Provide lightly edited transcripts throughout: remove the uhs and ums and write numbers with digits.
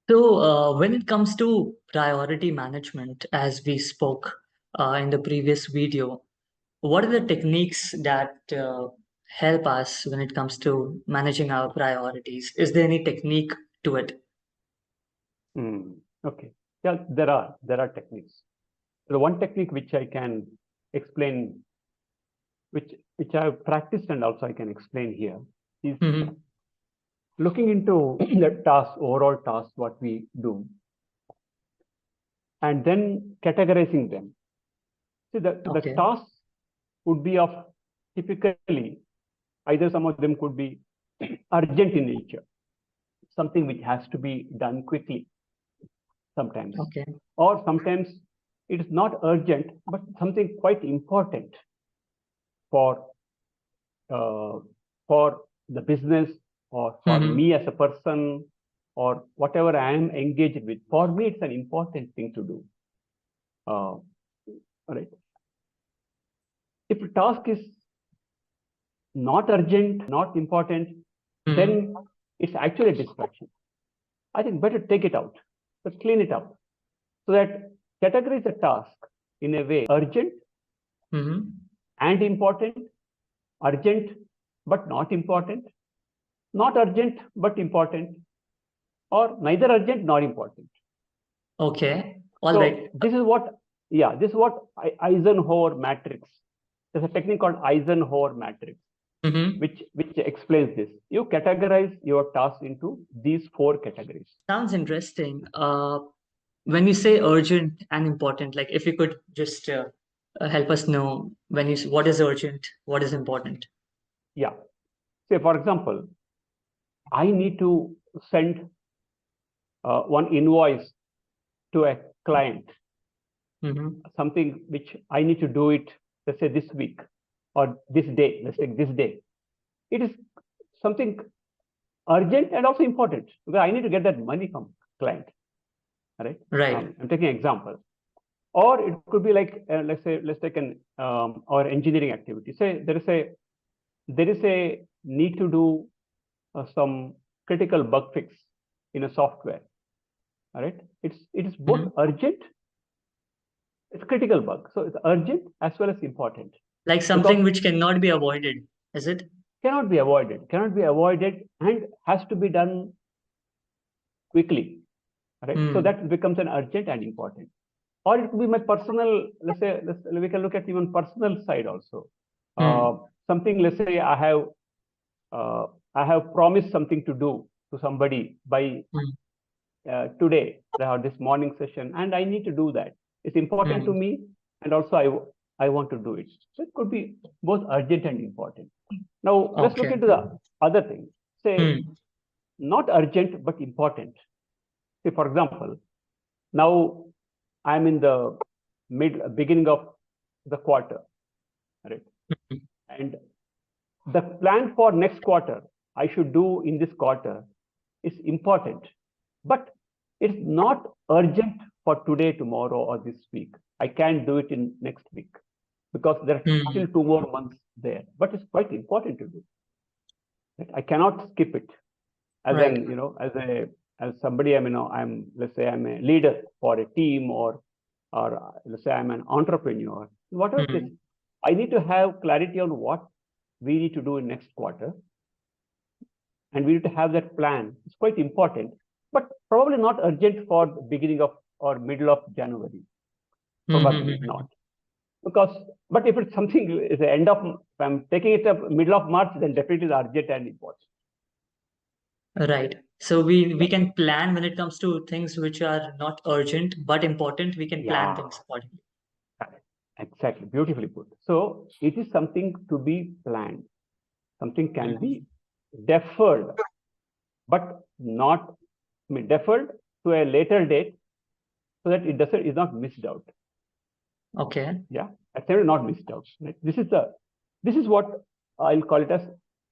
When it comes to priority management, as we spoke in the previous video, what are the techniques that help us when it comes to managing our priorities? Is there any technique to it? Okay. Yeah, there are techniques. The one technique which I can explain, which I have practiced and also I can explain here, is Mm-hmm. looking into the task, overall task, what we do, and then categorizing them. See, the Okay. tasks would be of typically either some of them could be urgent in nature, something which has to be done quickly sometimes, Okay. or sometimes it is not urgent but something quite important for uh, for the business or for Mm-hmm. me as a person or whatever I am engaged with. For me, it's an important thing to do. All right. If a task is not urgent, not important, Mm-hmm. then it's actually a distraction. I think better take it out, but clean it up so that categorize the task in a way urgent Mm-hmm. and important, urgent but not important, not urgent but important, or neither urgent nor important. Okay. All right. So this is what, yeah, this is what Eisenhower matrix. There's a technique called Eisenhower matrix, Mm-hmm. which explains this. You categorize your tasks into these four categories. Sounds interesting. When you say urgent and important, like if you could just help us know what is urgent, what is important. Yeah. Say, for example, I need to send one invoice to a client, Mm-hmm. something which I need to do it, let's say this week or this day, let's take this day. It is something urgent and also important because I need to get that money from client, right? Right. I'm taking an example. Or it could be like, let's say, let's take an our engineering activity. Say there is a need to do some critical bug fix in a software. All right, it is both Mm-hmm. urgent. It's critical bug, so it's urgent as well as important Like because something which cannot be avoided, is it? cannot be avoided, and has to be done quickly. Right, so Hmm. that becomes an urgent and important. Or it could be my personal. Let's say we can look at even personal side also. Uh, Hmm. Something. Let's say uh, I have promised something to do to somebody by Hmm. today or this morning session, and I need to do that. It's important to Hmm. me, and also I want to do it. So it could be both urgent and important. Now let's look Okay. into the other thing. Say Hmm. not urgent but important. Say for example, now I'm in the beginning of the quarter, right? Hmm. And the plan for next quarter I should do in this quarter is important, but it's not urgent for today, tomorrow, or this week. I can't do it in next week because there are Hmm. still 2 more months there, but it's quite important to do. Right? I cannot skip it. As Right. an, as somebody, let's say I'm a leader for a team, or let's say I'm an entrepreneur, whatever it is, Hmm. I need to have clarity on what we need to do in next quarter, and we need to have that plan. It's quite important, but probably not urgent for the beginning of or middle of January. Hmm. Hmm. Probably not, because but if it's something is the end of, if I'm taking it up middle of March, then definitely the urgent and important. Right. So we Yeah, can plan when it comes to things which are not urgent but important. We can plan yeah, things accordingly. exactly, beautifully put. So it is something to be planned. Something can Hmm. be deferred, but not, I mean, deferred to a later date so that it doesn't is not missed out. Okay. Yeah, actually not missed out. Right? This is what I'll call it as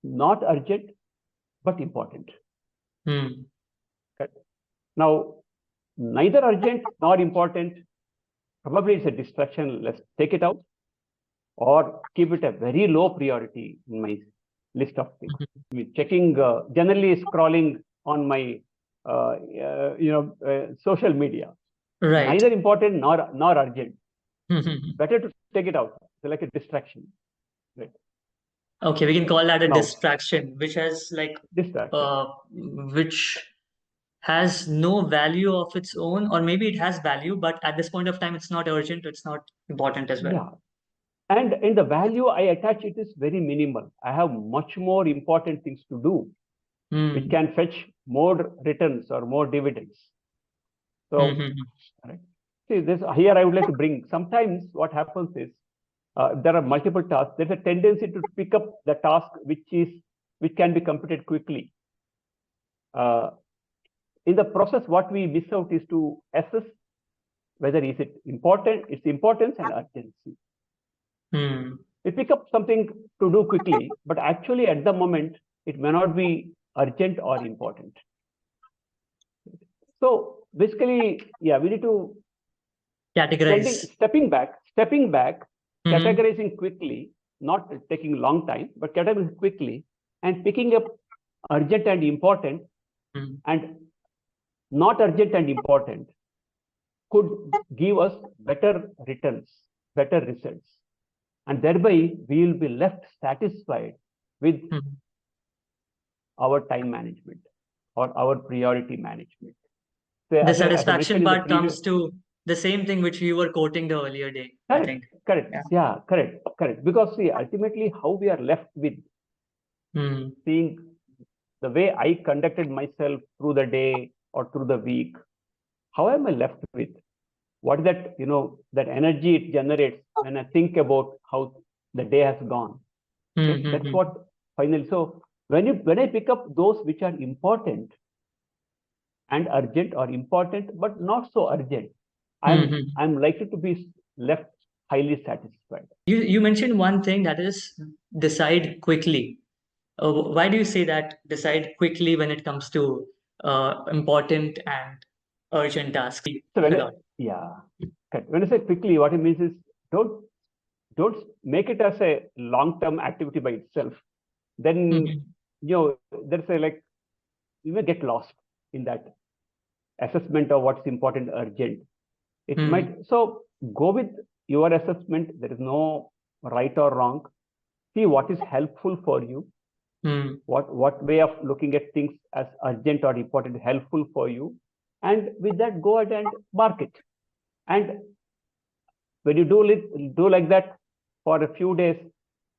not urgent but important. Hmm. Okay. Now, neither urgent nor important. Probably it's a distraction. Let's take it out or keep it a very low priority in my list of things. Hmm. I mean, checking, generally scrolling on my social media. Right. Neither important nor urgent. Better to take it out. It's like a distraction. Right. Okay, we can call that a Now, distraction, which has distraction. which has no value of its own, or maybe it has value, but at this point of time, it's not urgent, it's not important as well. Yeah. And in the value I attach, it is very minimal. I have much more important things to do, which Hmm. can fetch more returns or more dividends. So, Mm-hmm. right. See, this here I would like to bring. Sometimes what happens is there are multiple tasks. There's a tendency to pick up the task which can be completed quickly. In the process, what we miss out is to assess whether is it important, its importance and urgency. Hmm. We pick up something to do quickly, but actually at the moment it may not be urgent or important. So basically, yeah, we need to Categorize. stepping back, Mm-hmm. categorizing quickly, not taking long time, but categorizing quickly and picking up urgent and important Hmm. and not urgent and important could give us better returns, better results. And thereby we will be left satisfied with Hmm. our time management or our priority management. So The as I satisfaction mentioned in the part previous, comes to the same thing which we were quoting the earlier day, I correct, think. correct, Yeah. yeah, correct. Because see, ultimately how we are left with Hmm. seeing the way I conducted myself through the day or through the week, how am I left with? What is that, that energy it generates when I think about how the day has gone? Okay, that's Mm-hmm. what finally. So when I pick up those which are important and urgent or important but not so urgent, Mm-hmm. I'm likely to be left highly satisfied. You mentioned one thing, that is decide quickly. Why do you say that decide quickly when it comes to important and urgent tasks? So A lot. yeah, correct. When I say quickly, what it means is don't don't make it as a long term activity by itself. Then Mm-hmm. there's a like you may get lost in that assessment of what's important, urgent. It Hmm. might so go with your assessment. There is no right or wrong. See what is helpful for you. Hmm. What way of looking at things as urgent or important helpful for you, and with that go ahead and mark it. And when you do like that for a few days,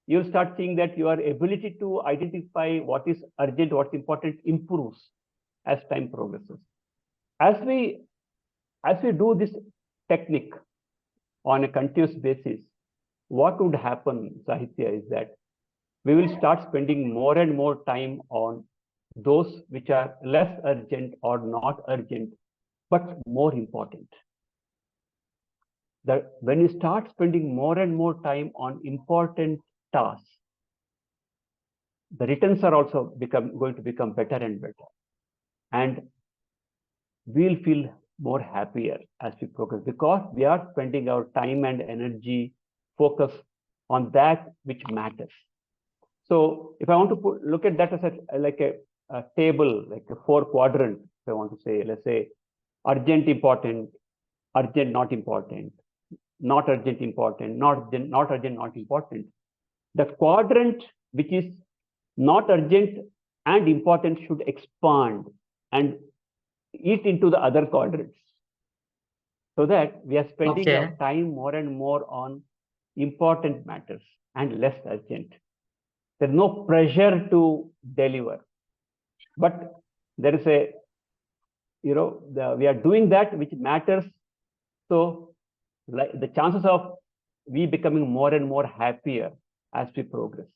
you'll start seeing that your ability to identify what is urgent, what's important improves as time progresses. As we do this technique on a continuous basis, what would happen, Sahitya, is that we will start spending more and more time on those which are less urgent or not urgent, but more important. That when you start spending more and more time on important tasks, the returns are also going to become better and better. And we'll feel more happier as we progress because we are spending our time and energy focus on that which matters. So if I want to look at that as a table, like a four quadrant, if I want to say, let's say urgent, important, urgent, not important, not urgent, important, not urgent, not important. The quadrant which is not urgent and important should expand and eat into the other quadrants so that we are spending our Okay. time more and more on important matters and less urgent. There's no pressure to deliver, but there is a, we are doing that which matters. So like the chances of we becoming more and more happier as we progress.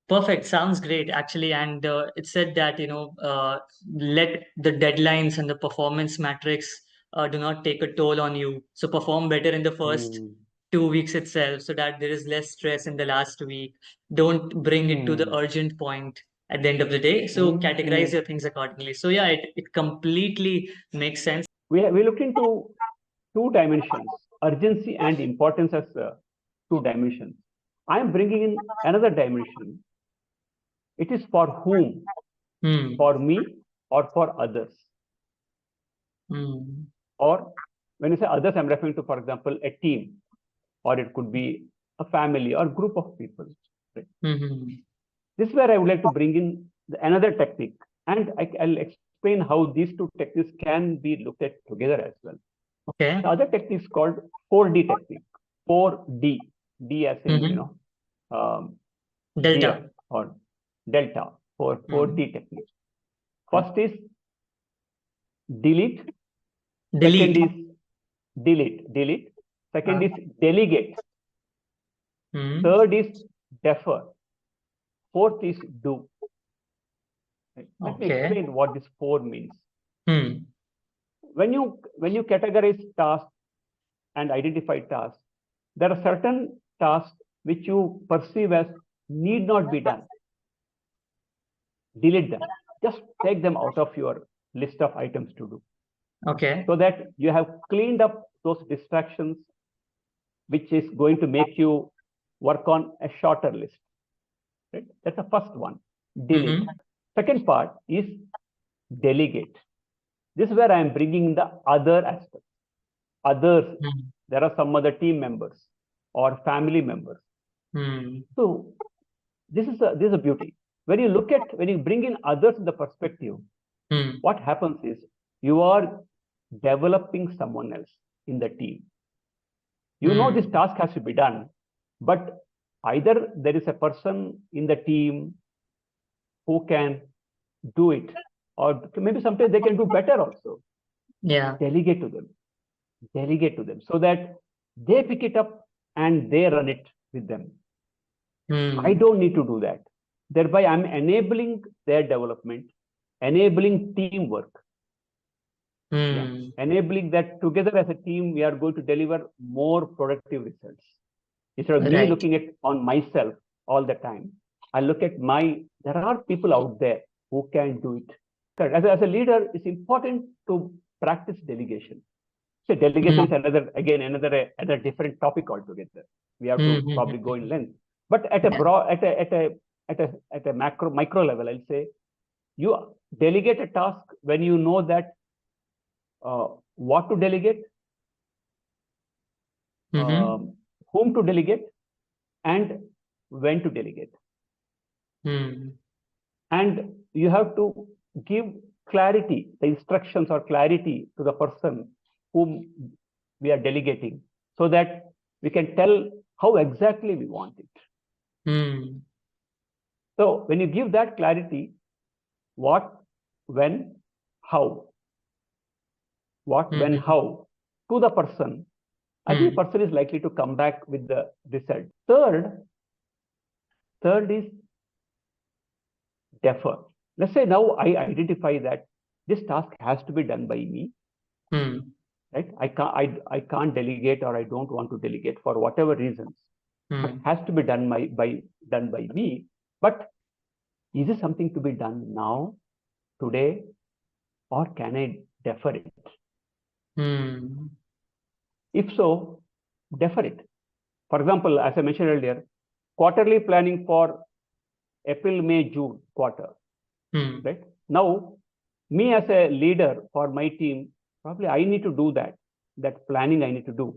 Perfect. Sounds great, actually. And it said that, let the deadlines and the performance metrics do not take a toll on you. So perform better in the first Mm. 2 weeks itself so that there is less stress in the last week. Don't bring it to the Mm. urgent point at the end of the day. So Mm. categorize Mm. your things accordingly. So yeah, it completely makes sense. We looked into two dimensions, urgency and importance as two dimensions. I am bringing in another dimension. It is for whom. Hmm. for me or for others. Hmm. Or when you say others, I'm referring to, for example, a team, or it could be a family or group of people. Right? Hmm. This is where I would like to bring in another technique, and I'll explain how these two techniques can be looked at together as well. Okay. The other technique is called 4D technique. 4D, D as in Hmm. deer Delta. or delta, for Hmm. 4D technique. First is delete. Second Delete. is delete. Second Uh, is delegate. hmm. Third is defer. Fourth is do. Right? Let me Okay. explain what this four means. Hmm. When you categorize tasks and identify tasks, there are certain tasks which you perceive as need not be done. Delete them. Just take them out of your list of items to do, Okay. so that you have cleaned up those distractions, which is going to make you work on a shorter list. Right? That's the first one. Delete. Hmm. Second part is delegate. This is where I am bringing the other aspect. Others, Hmm. there are some other team members or family members. Hmm. So this is a beauty. When you bring in others in the perspective, Hmm. what happens is you are developing someone else in the team. You know this Hmm. task has to be done, but either there is a person in the team who can do it, or maybe sometimes they can do better also. Yeah. Delegate to them. Delegate to them so that they pick it up and they run it with them. I Hmm. don't need to do that. Thereby, I'm enabling their development, enabling teamwork. Yeah, Hmm. enabling that together as a team, we are going to deliver more productive results. Instead of me Right. looking at on myself all the time, I look at there are people out there who can do it. Correct. As a leader, it's important to practice delegation. So delegation is Hmm. another different topic altogether. We have Hmm. to Hmm. probably go Hmm. in length. But at a Yeah. broad, at a micro level, I'll say you delegate a task when you know that what to delegate, Hmm. um, whom to delegate, and when to delegate. Hmm. And you have to give clarity, the instructions or clarity to the person whom we are delegating, so that we can tell how exactly we want it. Hmm. So when you give that clarity, what, when, how, what, when, Hmm. how to the person, I think Hmm. the person is likely to come back with the result. Third is defer. Let's say now I identify that this task has to be done by me, Hmm. right? I can't delegate, or I don't want to delegate for whatever reasons, but Hmm. has to be done by me. But is it something to be done now, today, or can I defer it? Hmm. If so, defer it. For example, as I mentioned earlier, quarterly planning for April, May, June quarter, Hmm. right? Now, me as a leader for my team, probably I need to do that. That planning I need to do.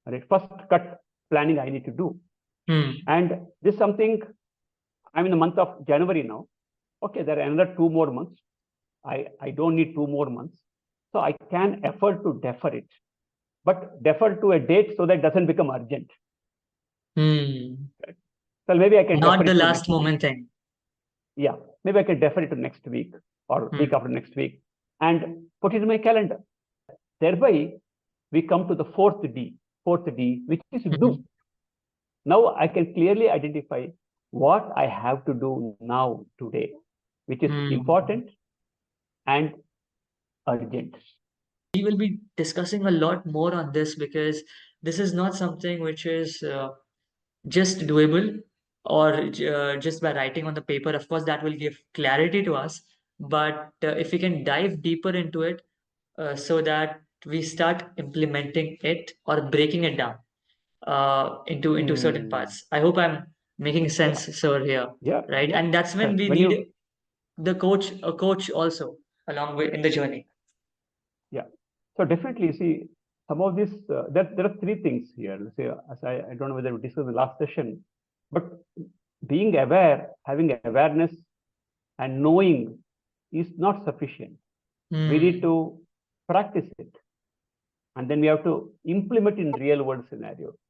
Right? First cut planning I need to do. Hmm. And this is something I'm in the month of January now. Okay, there are another 2 more months. I don't need 2 more months. So I can afford to defer it, but defer to a date so that it doesn't become urgent. Hmm. Right? So maybe I can defer Not the it to last next week. moment thing. Yeah, maybe I can defer it to next week or week Hmm. after next week and put it in my calendar. Thereby, we come to the fourth D, which is Hmm. do. Now I can clearly identify what I have to do now, today, which is Hmm. important and urgent. We will be discussing a lot more on this because this is not something which is just doable or just by writing on the paper. Of course, that will give clarity to us. But if we can dive deeper into it so that we start implementing it or breaking it down into certain Hmm. parts. I hope I'm making Yeah, sense, sir, here, yeah, right? yeah. And that's when Correct. we When need you the coach also along with in the journey. Yeah. So definitely, see, some of this, there are three things here. Let's say, as I don't know whether we discussed in the last session, but being aware, having awareness and knowing is not sufficient. We need to practice it. And then we have to implement in real world scenario.